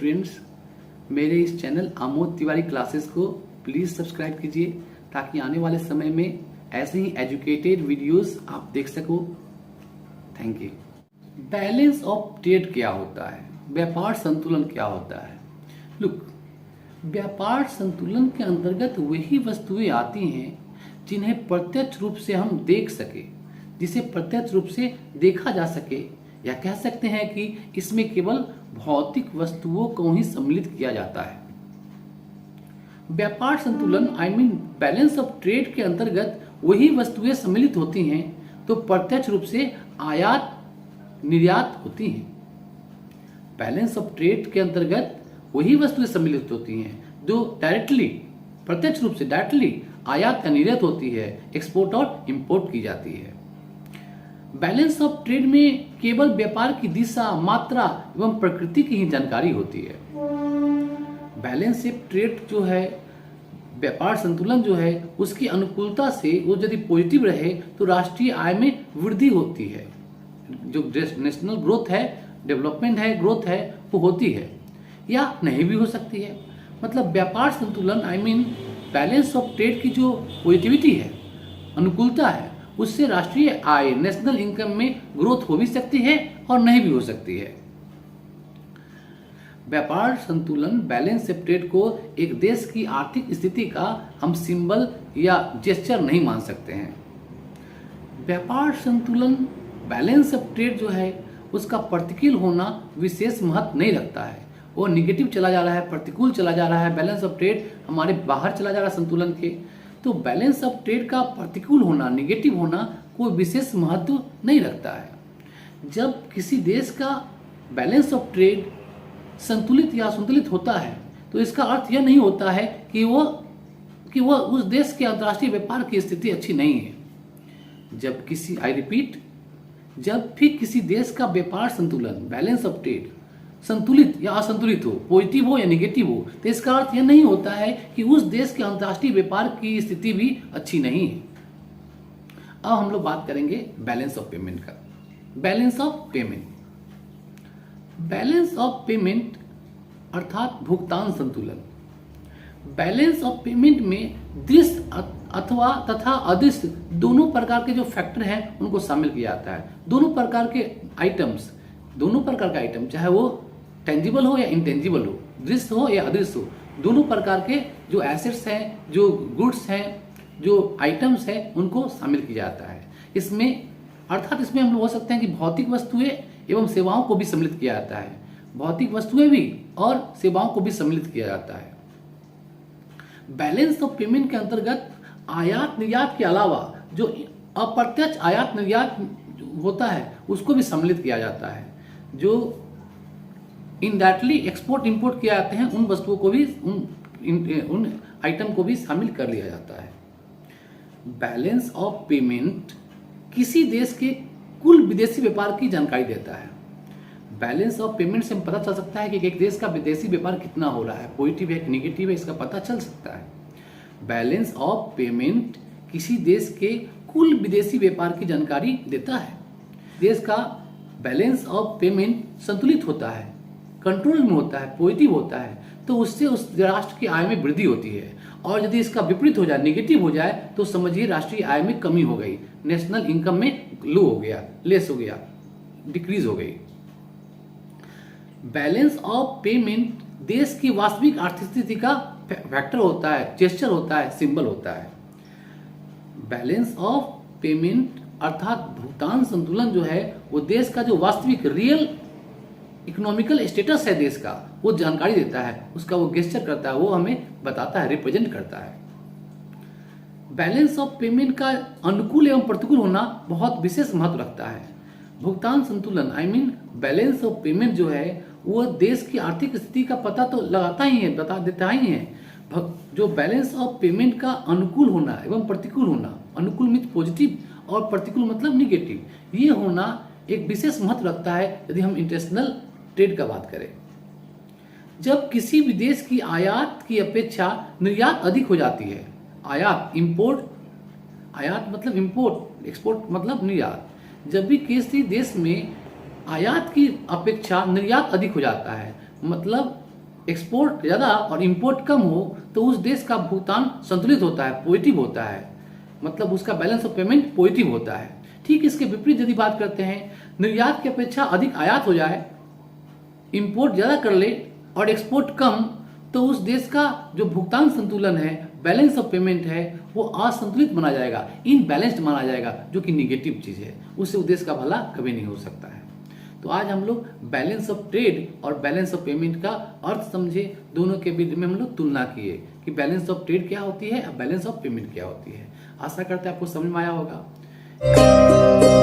Students, मेरे इस channel Amod Tiwari classes को प्लीज़ सब्सक्राइब कीजिए ताकि आने वाले समय में ऐसे ही एजुकेटेड वीडियोस आप देख सको। Thank you. Balance of trade क्या होता है? व्यापार संतुलन क्या होता है? लुक, व्यापार संतुलन के अंतर्गत वही वस्तुएं आती हैं जिन्हें प्रत्यक्ष रूप से हम देख सके, जिसे प्रत्यक्ष रूप से देखा जा सके, या कह सकते हैं कि इसमें केवल भौतिक वस्तुओं को ही सम्मिलित किया जाता है। व्यापार संतुलन बैलेंस ऑफ ट्रेड के अंतर्गत वही वस्तुएं सम्मिलित होती हैं तो प्रत्यक्ष रूप से आयात निर्यात होती हैं। बैलेंस ऑफ ट्रेड के अंतर्गत वही वस्तुएं सम्मिलित होती हैं जो प्रत्यक्ष रूप से डायरेक्टली आयात का निर्यात होती है, एक्सपोर्ट और इंपोर्ट की जाती है। बैलेंस ऑफ ट्रेड में केवल व्यापार की दिशा, मात्रा एवं प्रकृति की ही जानकारी होती है। बैलेंस ऑफ ट्रेड जो है, व्यापार संतुलन जो है, उसकी अनुकूलता से वो यदि पॉजिटिव रहे तो राष्ट्रीय आय में वृद्धि होती है। जो नेशनल ग्रोथ है, डेवलपमेंट है, ग्रोथ है, वो होती है या नहीं भी हो सकती है। मतलब व्यापार संतुलन बैलेंस ऑफ ट्रेड की जो पॉजिटिविटी है, अनुकूलता है, उससे राष्ट्रीय आय, नेशनल इनकम में ग्रोथ हो भी सकती है और नहीं भी हो सकती है। व्यापार संतुलन बैलेंस ऑफ ट्रेड को एक देश की आर्थिक स्थिति का हम सिंबल या जेस्चर नहीं मान सकते हैं। व्यापार संतुलन बैलेंस ऑफ ट्रेड जो है, उसका प्रतिकूल होना विशेष महत्व नहीं रखता है। वो निगेटिव चला जा रहा है, प्रतिकूल चला जा रहा है, बैलेंस ऑफ ट्रेड हमारे बाहर चला जा रहा है संतुलन के, तो बैलेंस ऑफ ट्रेड का प्रतिकूल होना, निगेटिव होना कोई विशेष महत्व नहीं रखता है। जब किसी देश का बैलेंस ऑफ ट्रेड संतुलित या असंतुलित होता है तो इसका अर्थ यह नहीं होता है कि वो उस देश के अंतर्राष्ट्रीय व्यापार की स्थिति अच्छी नहीं है। जब भी किसी देश का व्यापार संतुलन, बैलेंस ऑफ ट्रेड संतुलित या असंतुलित हो, पॉजिटिव हो या नेगेटिव हो, तो इसका अर्थ यह नहीं होता है कि उस देश के अंतर्राष्ट्रीय व्यापार की स्थिति भी अच्छी नहीं है। अब हम लोग बात करेंगे बैलेंस ऑफ पेमेंट का। बैलेंस ऑफ पेमेंट अर्थात भुगतान संतुलन। बैलेंस ऑफ पेमेंट में दृश्य अथवा तथा अदृश्य दोनों प्रकार के जो फैक्टर हैं उनको शामिल किया जाता है। दोनों प्रकार का आइटम, चाहे वो टेंजिबल हो या इनटेंजिबल हो, दृश्य हो या अदृश्य हो, दोनों प्रकार के जो एसेट्स हैं, जो गुड्स हैं, जो आइटम्स हैं, उनको शामिल किया जाता है। इसमें हम लोग हो सकते हैं कि भौतिक वस्तुएं एवं सेवाओं को भी सम्मिलित किया जाता है। भौतिक वस्तुएं भी और सेवाओं को भी सम्मिलित किया जाता है। बैलेंस ऑफ पेमेंट के अंतर्गत आयात निर्यात के अलावा जो अप्रत्यक्ष आयात निर्यात होता है उसको भी सम्मिलित किया जाता है। जो इनडायरेक्टली एक्सपोर्ट इंपोर्ट किया जाते हैं उन वस्तुओं को भी, उन आइटम को भी शामिल कर लिया जाता है। बैलेंस ऑफ पेमेंट किसी देश के कुल विदेशी व्यापार की जानकारी देता है। बैलेंस ऑफ पेमेंट से हम पता चल सकता है कि एक देश का विदेशी व्यापार कितना हो रहा है, पॉजिटिव है कि नेगेटिव है, इसका पता चल सकता है। बैलेंस ऑफ पेमेंट किसी देश के कुल विदेशी व्यापार की जानकारी देता है। देश का बैलेंस ऑफ पेमेंट संतुलित होता है, कंट्रोल में होता है, पॉजिटिव होता है, तो उससे उस राष्ट्र की आय में वृद्धि होती है। और यदि इसका विपरीत हो जाए, नेगेटिव हो जाए, तो समझिए राष्ट्रीय आय में कमी हो गई, नेशनल इनकम में लो हो गया, लेस हो गया, डिक्रीज हो गई। बैलेंस ऑफ पेमेंट देश की वास्तविक आर्थिक स्थिति का फैक्टर होता है, जेस्चर होता है, सिंबल होता है। बैलेंस ऑफ पेमेंट अर्थात भुगतान संतुलन जो है, वो देश का जो वास्तविक रियल इकोनॉमिकल स्टेटस है देश का, वो जानकारी देता है, उसका वो गेस्चर करता है, वो हमें बताता है, रिप्रेजेंट करता है। बैलेंस ऑफ पेमेंट का अनुकूल एवं प्रतिकूल होना बहुत विशेष महत्व रखता है। भुगतान संतुलन बैलेंस ऑफ पेमेंट जो है, वो देश की आर्थिक स्थिति का पता तो लगाता ही है, बता देता ही है। जो बैलेंस ऑफ पेमेंट का अनुकूल होना एवं प्रतिकूल होना, अनुकूल मीन्स पॉजिटिव और प्रतिकूल मतलब निगेटिव, ये होना एक विशेष महत्व रखता है यदि हम इंटरनेशनल ट्रेड का बात करें। जब किसी विदेश की आयात की अपेक्षा निर्यात अधिक हो जाती है, आयात मतलब इंपोर्ट, एक्सपोर्ट मतलब निर्यात, जब भी किसी देश में आयात की अपेक्षा निर्यात अधिक हो जाता है, मतलब एक्सपोर्ट ज़्यादा और इंपोर्ट कम हो तो उस देश का भुगतान संतुलित होता है, पॉजिटिव होता है, मतलब उसका बैलेंस ऑफ पेमेंट पॉजिटिव होता है। ठीक इसके विपरीत यदि बात करते हैं, निर्यात की अपेक्षा अधिक आयात हो जाए, इंपोर्ट ज़्यादा कर ले और एक्सपोर्ट कम, तो उस देश का जो भुगतान संतुलन है, बैलेंस ऑफ पेमेंट है, वो असंतुलित माना जाएगा, इनबैलेंस्ड माना जाएगा, जो कि निगेटिव चीज़ है। उससे उस देश का भला कभी नहीं हो सकता है। तो आज हम लोग बैलेंस ऑफ ट्रेड और बैलेंस ऑफ पेमेंट का अर्थ समझे, दोनों के बीच में हम लोग तुलना किए कि बैलेंस ऑफ ट्रेड क्या होती है और बैलेंस ऑफ पेमेंट क्या होती है। आशा करते हैं आपको समझ में आया होगा।